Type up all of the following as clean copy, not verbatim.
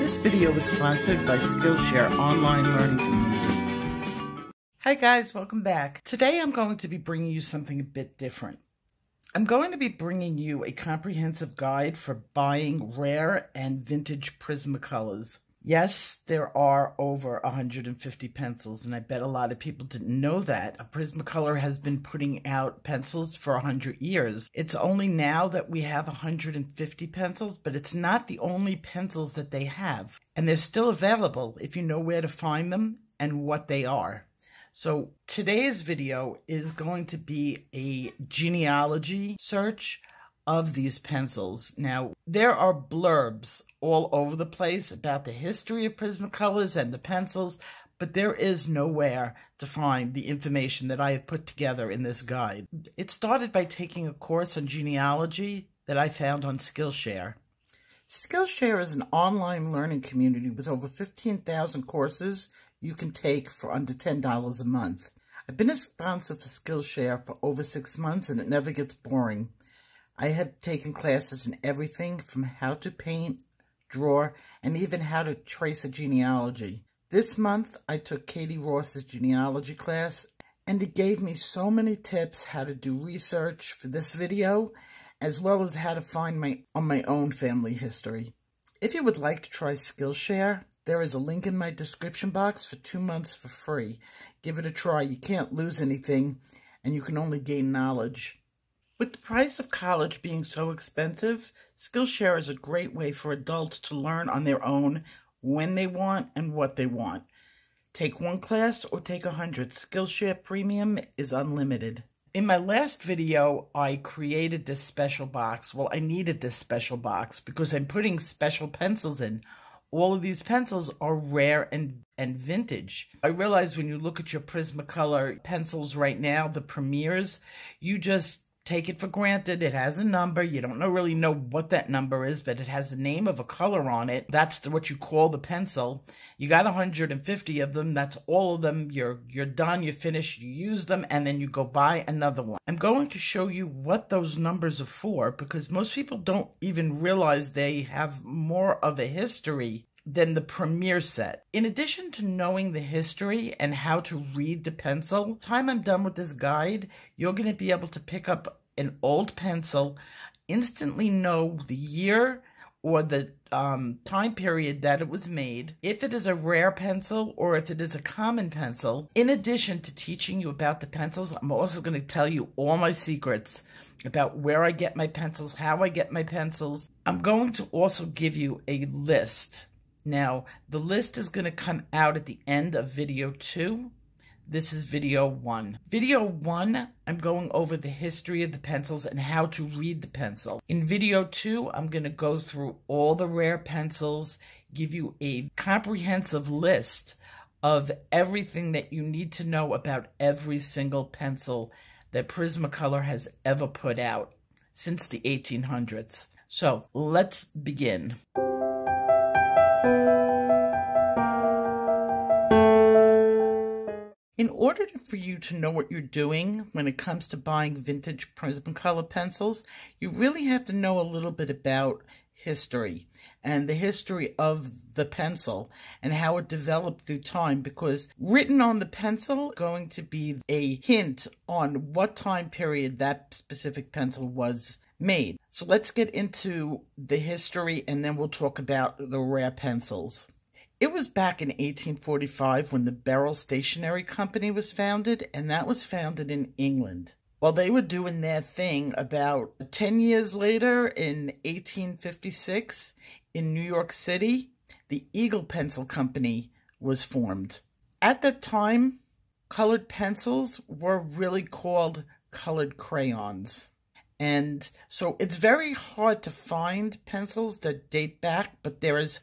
This video is sponsored by Skillshare Online Learning Community. Hi guys, welcome back. Today I'm going to be bringing you something a bit different. I'm going to be bringing you a comprehensive guide for buying rare and vintage Prismacolors. Yes, there are over 150 pencils, and I bet a lot of people didn't know that. A Prismacolor has been putting out pencils for 100 years. It's only now that we have 150 pencils, but it's not the only pencils that they have. And they're still available if you know where to find them and what they are. So today's video is going to be a genealogy search of these pencils. Now, there are blurbs all over the place about the history of Prismacolors and the pencils, but there is nowhere to find the information that I have put together in this guide. It started by taking a course on genealogy that I found on Skillshare. Skillshare is an online learning community with over 15,000 courses you can take for under $10 a month. I've been a sponsor for Skillshare for over 6 months, and it never gets boring. I have taken classes in everything from how to paint, draw, and even how to trace a genealogy. This month, I took Katie Ross's genealogy class, and it gave me so many tips how to do research for this video, as well as how to find my own family history. If you would like to try Skillshare, there is a link in my description box for 2 months for free. Give it a try. You can't lose anything, and you can only gain knowledge. With the price of college being so expensive, Skillshare is a great way for adults to learn on their own when they want and what they want. Take one class or take 100. Skillshare Premium is unlimited. In my last video, I created this special box. Well, I needed this special box because I'm putting special pencils in. All of these pencils are rare and vintage. I realize when you look at your Prismacolor pencils right now, the premieres, you just take it for granted. It has a number. You don't really know what that number is, but it has the name of a color on it. That's what you call the pencil. You got 150 of them. That's all of them. You're done. You're finished. You use them, and then you go buy another one. I'm going to show you what those numbers are for, because most people don't even realize they have more of a history than the premier set. In addition to knowing the history and how to read the pencil, time I'm done with this guide, you're going to be able to pick up an old pencil, instantly know the year or the time period that it was made, if it is a rare pencil or if it is a common pencil. In addition to teaching you about the pencils, I'm also going to tell you all my secrets about where I get my pencils, how I get my pencils. I'm going to also give you a list. Now, the list is going to come out at the end of video 2. This is video 1. Video 1, I'm going over the history of the pencils and how to read the pencil. In video 2, I'm going to go through all the rare pencils, give you a comprehensive list of everything that you need to know about every single pencil that Prismacolor has ever put out since the 1800s. So, let's begin. In order for you to know what you're doing when it comes to buying vintage Prismacolor pencils, you really have to know a little bit about history and the history of the pencil and how it developed through time, because written on the pencil is going to be a hint on what time period that specific pencil was made. So let's get into the history, and then we'll talk about the rare pencils. It was back in 1845 when the Beryl Stationery Company was founded, and that was founded in England. While they were doing their thing, about 10 years later, in 1856, in New York City, the Eagle Pencil Company was formed. At that time, colored pencils were really called colored crayons. And so it's very hard to find pencils that date back, but there is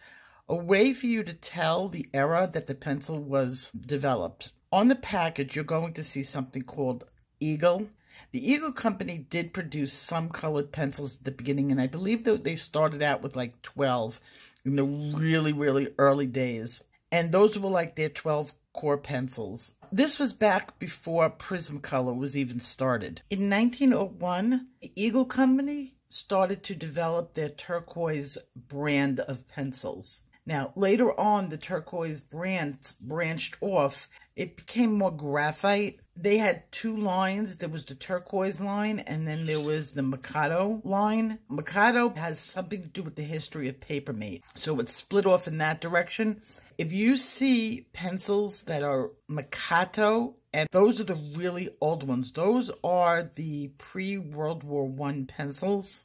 a way for you to tell the era that the pencil was developed. On the package, you're going to see something called Eagle. The Eagle Company did produce some colored pencils at the beginning, and I believe that they started out with like 12 in the really, really early days. And those were like their 12 core pencils. This was back before Prismacolor was even started. In 1901, the Eagle Company started to develop their turquoise brand of pencils. Now, later on, the turquoise branched off. It became more graphite. They had two lines. There was the turquoise line, and then there was the Mikado line. Mikado has something to do with the history of paper mate, so it split off in that direction. If you see pencils that are Mikado, and those are the really old ones, those are the pre-World War I pencils.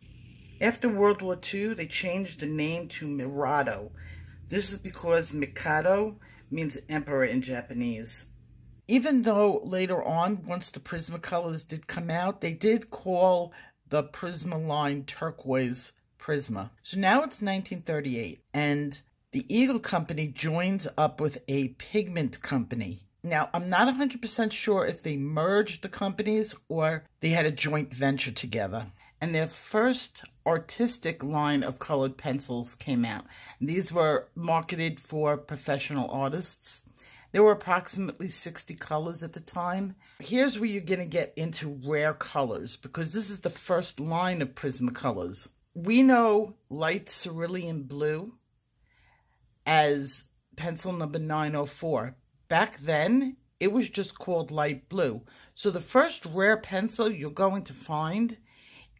After World War II, they changed the name to Mirado. This is because Mikado means emperor in Japanese. Even though later on, once the Prismacolors did come out, they did call the Prisma line turquoise Prisma. So now it's 1938, and the Eagle Company joins up with a pigment company. Now, I'm not 100% sure if they merged the companies or they had a joint venture together. And their first artistic line of colored pencils came out. These were marketed for professional artists. There were approximately 60 colors at the time. Here's where you're going to get into rare colors, because this is the first line of Prismacolors. We know light cerulean blue as pencil number 904. Back then, it was just called light blue. So the first rare pencil you're going to find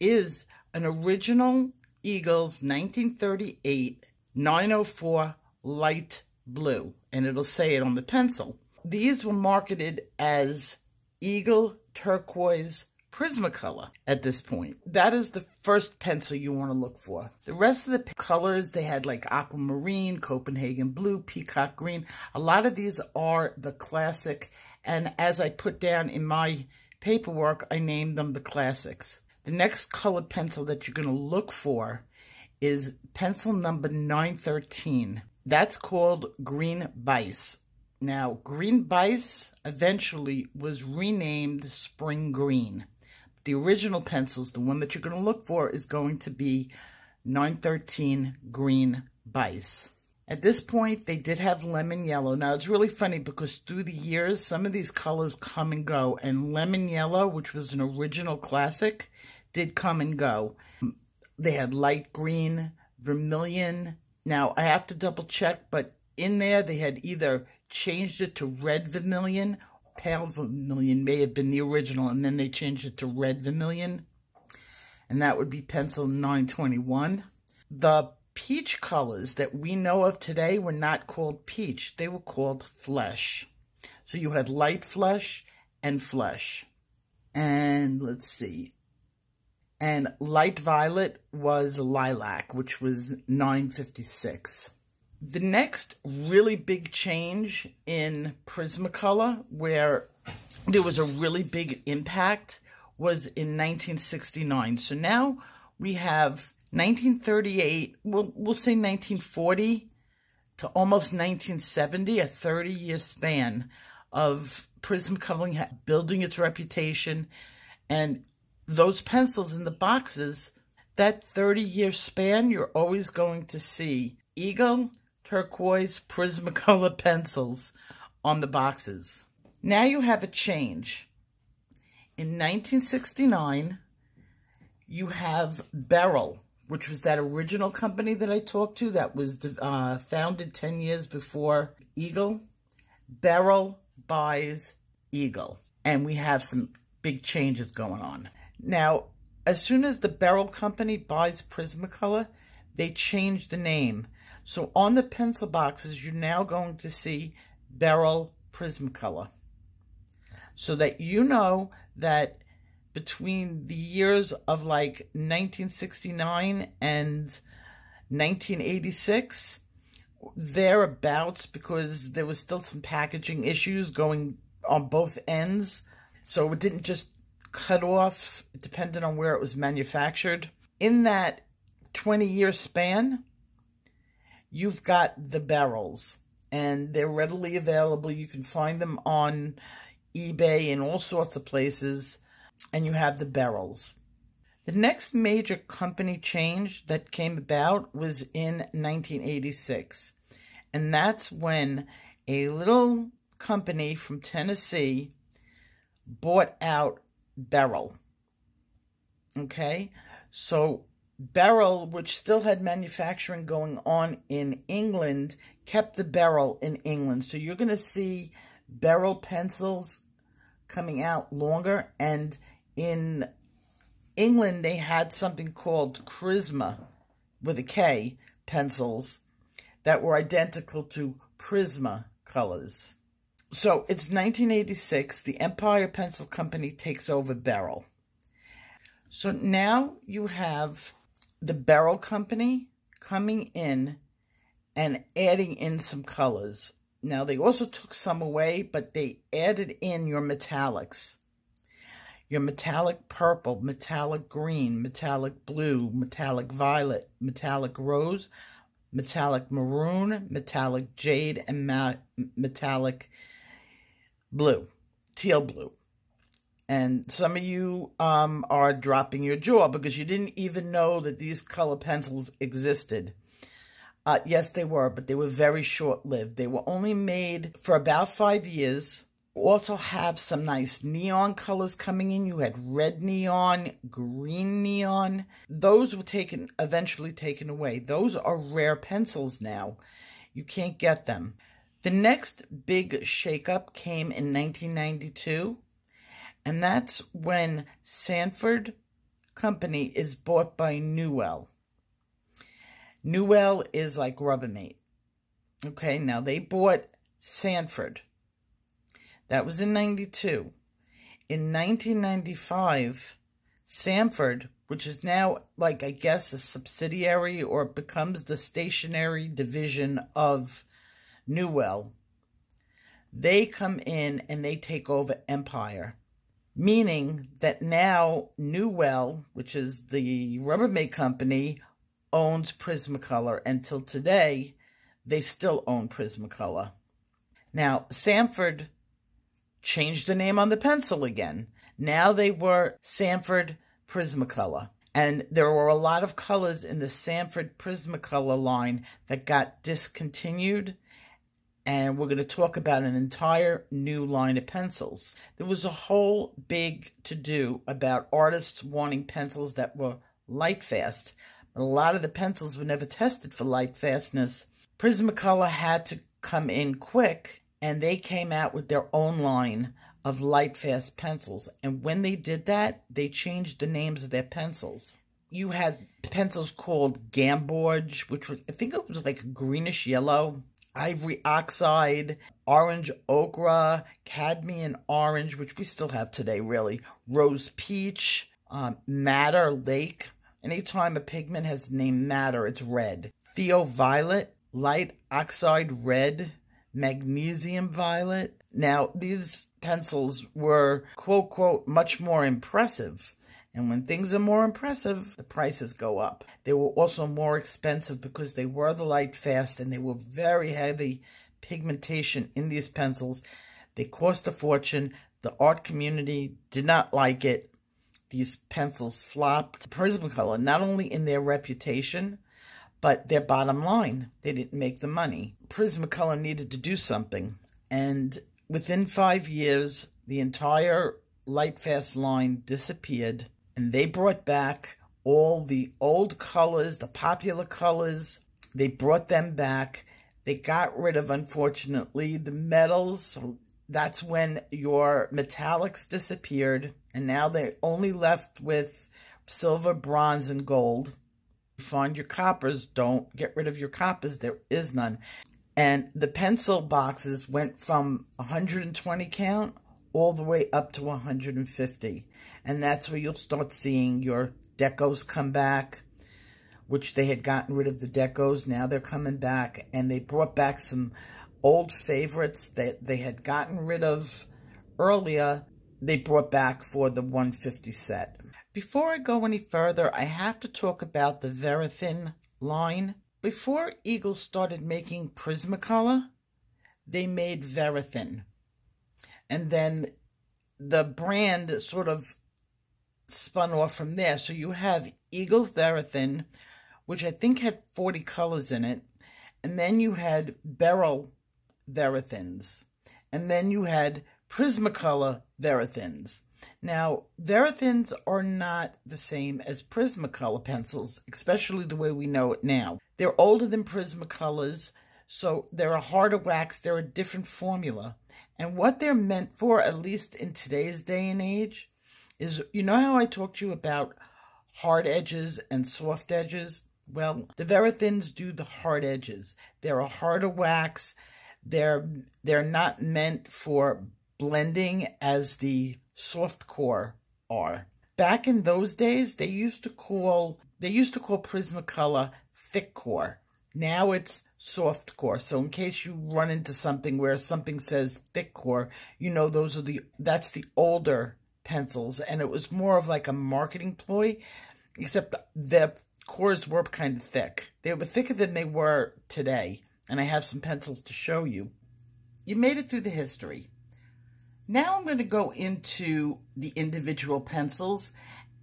is an original Eagles 1938 904 light blue, and it'll say it on the pencil. These were marketed as Eagle Turquoise Prismacolor at this point. That is the first pencil you want to look for. The rest of the colors, they had like aquamarine, Copenhagen blue, peacock green. A lot of these are the classic, and as I put down in my paperwork, I named them the classics. The next colored pencil that you're going to look for is pencil number 913. That's called Green Bice. Now, Green Bice eventually was renamed Spring Green. The original pencils, the one that you're going to look for, is going to be 913 Green Bice. At this point, they did have lemon yellow. Now, it's really funny because through the years, some of these colors come and go. And lemon yellow, which was an original classic, did come and go. They had light green, vermilion. Now, I have to double check, but in there, they had either changed it to red vermilion. Pale vermilion may have been the original, and then they changed it to red vermilion. And that would be pencil 921. The peach colors that we know of today were not called peach. They were called flesh. So you had light flesh and flesh. And let's see. And light violet was lilac, which was 956. The next really big change in Prismacolor, where there was a really big impact, was in 1969. So now we have 1938, we'll say 1940 to almost 1970, a 30-year span of Prismacolor building its reputation. And those pencils in the boxes, that 30-year span, you're always going to see Eagle Turquoise Prismacolor pencils on the boxes. Now you have a change. In 1969, you have Beryl, which was that original company that I talked to that was founded 10 years before Eagle. Beryl buys Eagle, and we have some big changes going on. Now, as soon as the Beryl company buys Prismacolor, they change the name. So on the pencil boxes, you're now going to see Beryl Prismacolor. So that you know that between the years of like 1969 and 1986, thereabouts, because there was still some packaging issues going on both ends. So it didn't just cut off, it depended on where it was manufactured. In that 20-year span, you've got the Beryls, and they're readily available. You can find them on eBay and all sorts of places, and you have the Beryls. The next major company change that came about was in 1986, and that's when a little company from Tennessee bought out Beryl. Okay, so Beryl, which still had manufacturing going on in England, kept the Beryl in England. So you're going to see Beryl pencils coming out longer. And in England, they had something called Prisma, with a K, pencils that were identical to Prismacolors. So it's 1986. The Empire Pencil Company takes over Beryl. So now you have the Beryl Company coming in and adding in some colors. Now, they also took some away, but they added in your metallics. Your metallic purple, metallic green, metallic blue, metallic violet, metallic rose, metallic maroon, metallic jade, and metallic blue, teal blue. And some of you are dropping your jaw because you didn't even know that these color pencils existed. Yes, they were, but they were very short-lived. They were only made for about 5 years. You also have some nice neon colors coming in. You had red neon, green neon. Those were eventually taken away. Those are rare pencils now. You can't get them. The next big shakeup came in 1992. And that's when Sanford Company is bought by Newell. Newell is like Rubbermaid. Okay, now they bought Sanford. That was in 92. In 1995, Sanford, which is now, like, I guess, a subsidiary or becomes the stationery division of Newell, they come in and they take over Empire. Meaning that now Newell, which is the Rubbermaid company, owns Prismacolor. Until today, they still own Prismacolor. Now, Sanford changed the name on the pencil again. Now they were Sanford Prismacolor. And there were a lot of colors in the Sanford Prismacolor line that got discontinued. And we're going to talk about an entire new line of pencils. There was a whole big to-do about artists wanting pencils that were light fast. A lot of the pencils were never tested for light fastness. Prismacolor had to come in quick, and they came out with their own line of light fast pencils. And when they did that, they changed the names of their pencils. You had pencils called Gamboge, which was, I think it was like a greenish yellow. Ivory Oxide, Orange Ochre, Cadmium Orange, which we still have today, really. Rose Peach, Madder Lake. Anytime a pigment has the name Madder, it's red. Theo Violet, Light Oxide Red, Magnesium Violet. Now, these pencils were, quote, quote, much more impressive. And when things are more impressive, the prices go up. They were also more expensive because they were the light fast and they were very heavy pigmentation in these pencils. They cost a fortune. The art community did not like it. These pencils flopped. Prismacolor, not only in their reputation, but their bottom line. They didn't make the money. Prismacolor needed to do something. And within 5 years, the entire light fast line disappeared. And they brought back all the old colors, the popular colors. They brought them back. They got rid of, unfortunately, the metals. So that's when your metallics disappeared. And now they're only left with silver, bronze, and gold. Find your coppers. Don't get rid of your coppers. There is none. And the pencil boxes went from 120 count all the way up to 150. And that's where you'll start seeing your decos come back, which they had gotten rid of the decos. Now they're coming back, and they brought back some old favorites that they had gotten rid of earlier. They brought back for the 150 set. Before I go any further, I have to talk about the Verithin line. Before Eagle started making Prismacolor, they made Verithin. And then the brand sort of spun off from there. So you have Eagle Verithin, which I think had 40 colors in it. And then you had Beryl Verithins. And then you had Prismacolor Verithins. Now, Verithins are not the same as Prismacolor pencils, especially the way we know it now. They're older than Prismacolors, so they're a harder wax, they're a different formula. And what they're meant for, at least in today's day and age, is, you know how I talked to you about hard edges and soft edges? Well, the Verithins do the hard edges. They're a harder wax. They're not meant for blending as the soft core are. Back in those days, they used to call Prismacolor thick core. Now it's soft core. So in case you run into something where something says thick core, you know that's the older pencils, and it was more of like a marketing ploy, except the cores were kind of thick. They were thicker than they were today, and I have some pencils to show you. You made it through the history. Now I'm going to go into the individual pencils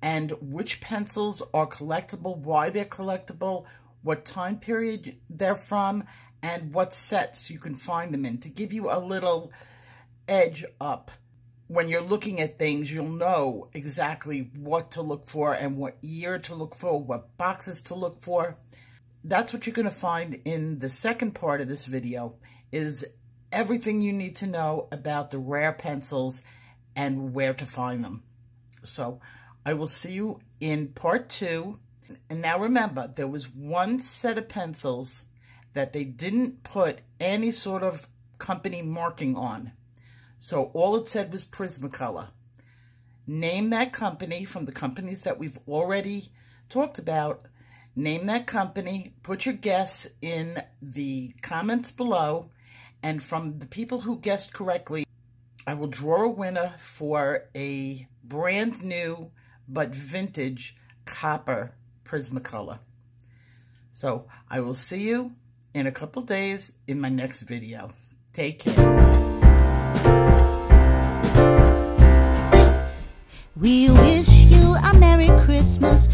and which pencils are collectible, why they're collectible, what time period they're from, and what sets you can find them in, to give you a little edge up. When you're looking at things, you'll know exactly what to look for and what year to look for, what boxes to look for. That's what you're going to find in the second part of this video, is everything you need to know about the rare pencils and where to find them. So I will see you in part 2. And now remember, there was one set of pencils that they didn't put any sort of company marking on. So all it said was Prismacolor. Name that company from the companies that we've already talked about. Name that company, put your guess in the comments below, and from the people who guessed correctly, I will draw a winner for a brand new but vintage copper Prismacolor. So I will see you in a couple days in my next video. Take care. We wish you a Merry Christmas.